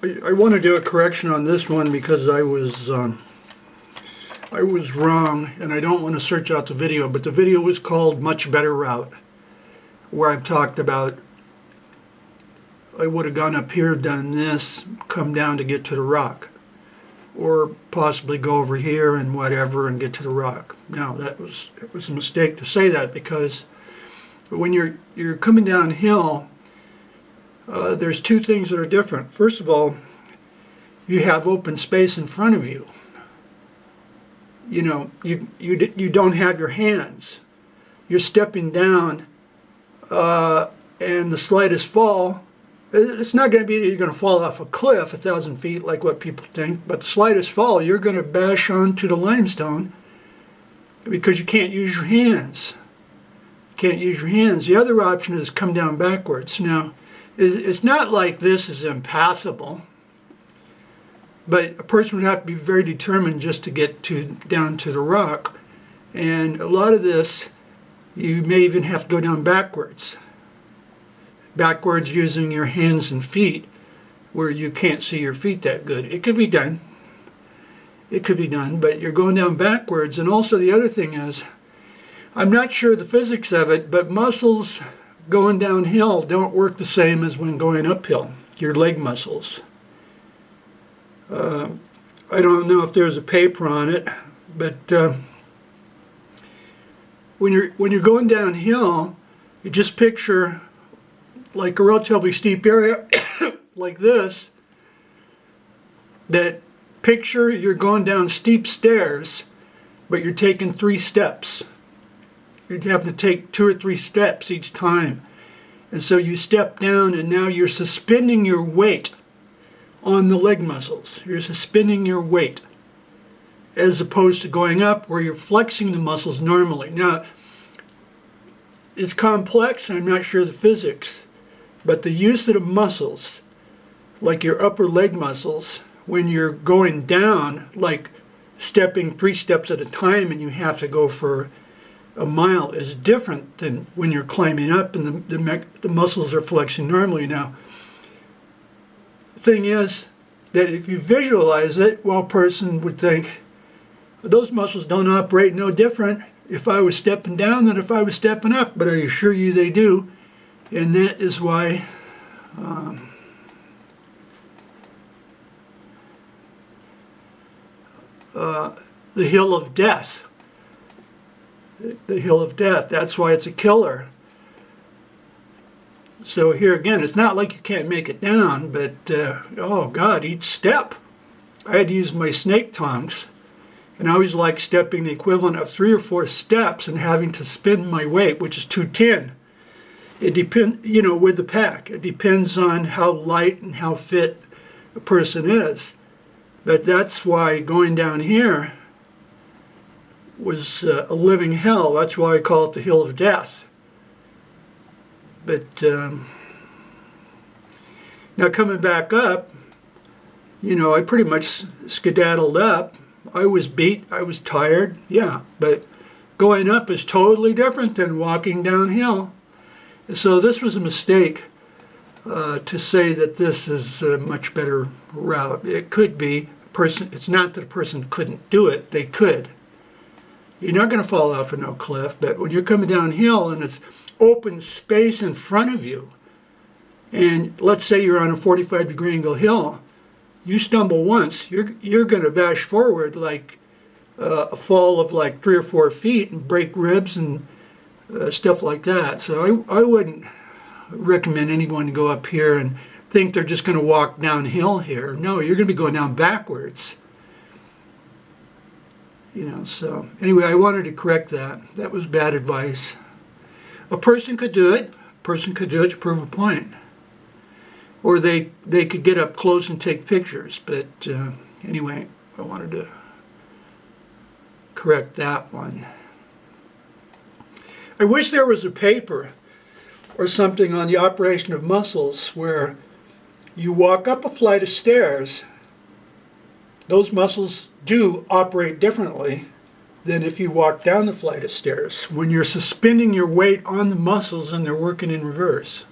I want to do a correction on this one because I was wrong, and I don't want to search out the video, but the video was called Much Better Route, where I've talked about I would have gone up here, done this, come down to get to the rock, or possibly go over here and whatever and get to the rock. Now it was a mistake to say that, because when you're coming downhill, there's two things that are different. First of all, you have open space in front of you. You know, you don't have your hands. You're stepping down, and the slightest fall, it's not going to be that you're going to fall off a cliff 1,000 feet like what people think, but the slightest fall, you're going to bash onto the limestone because you can't use your hands. You can't use your hands. The other option is come down backwards. Now, it's not like this is impassable, but a person would have to be very determined just to get down to the rock. And a lot of this, you may even have to go down backwards using your hands and feet, where you can't see your feet that good. It could be done. It could be done, but you're going down backwards. And also the other thing is, I'm not sure the physics of it, but muscles going downhill don't work the same as when going uphill, your leg muscles. I don't know if there's a paper on it, but when you're going downhill, you just picture like a relatively steep area like this, that picture you're going down steep stairs, but you're taking 3 steps. You're having to take 2 or 3 steps each time. And so you step down, and now you're suspending your weight on the leg muscles. You're suspending your weight, as opposed to going up where you're flexing the muscles normally. Now, it's complex, I'm not sure the physics, but the use of the muscles, like your upper leg muscles, when you're going down, like stepping 3 steps at a time and you have to go for a mile, is different than when you're climbing up and the muscles are flexing normally. Now, the thing is that if you visualize it, well, a person would think, those muscles don't operate no different if I was stepping down than if I was stepping up. But I assure you they do. And that is why the hill of death, that's why it's a killer. So here again, it's not like you can't make it down, but oh God, each step. I had to use my snake tongs, and I always like stepping the equivalent of 3 or 4 steps and having to spin my weight, which is 210. It depends, you know, with the pack. It depends on how light and how fit a person is. But that's why going down here was a living hell. That's why I call it the hill of death. But now coming back up, you know, I pretty much skedaddled up. I was beat, I was tired, yeah, but going up is totally different than walking downhill. So this was a mistake to say that this is a much better route. It could be. It's not that a person couldn't do it. They could. You're not going to fall off of no cliff, but when you're coming downhill and it's open space in front of you, and let's say you're on a 45-degree angle hill, you stumble once, you're going to bash forward like a fall of like 3 or 4 feet and break ribs and stuff like that. So I wouldn't recommend anyone go up here and think they're just going to walk downhill here. No, you're going to be going down backwards. You know, so anyway, I wanted to correct that. That was bad advice. A person could do it. A person could do it to prove a point. Or they could get up close and take pictures. But anyway, I wanted to correct that one. I wish there was a paper or something on the operation of muscles where you walk up a flight of stairs, those muscles do operate differently than if you walk down the flight of stairs, when you're suspending your weight on the muscles and they're working in reverse.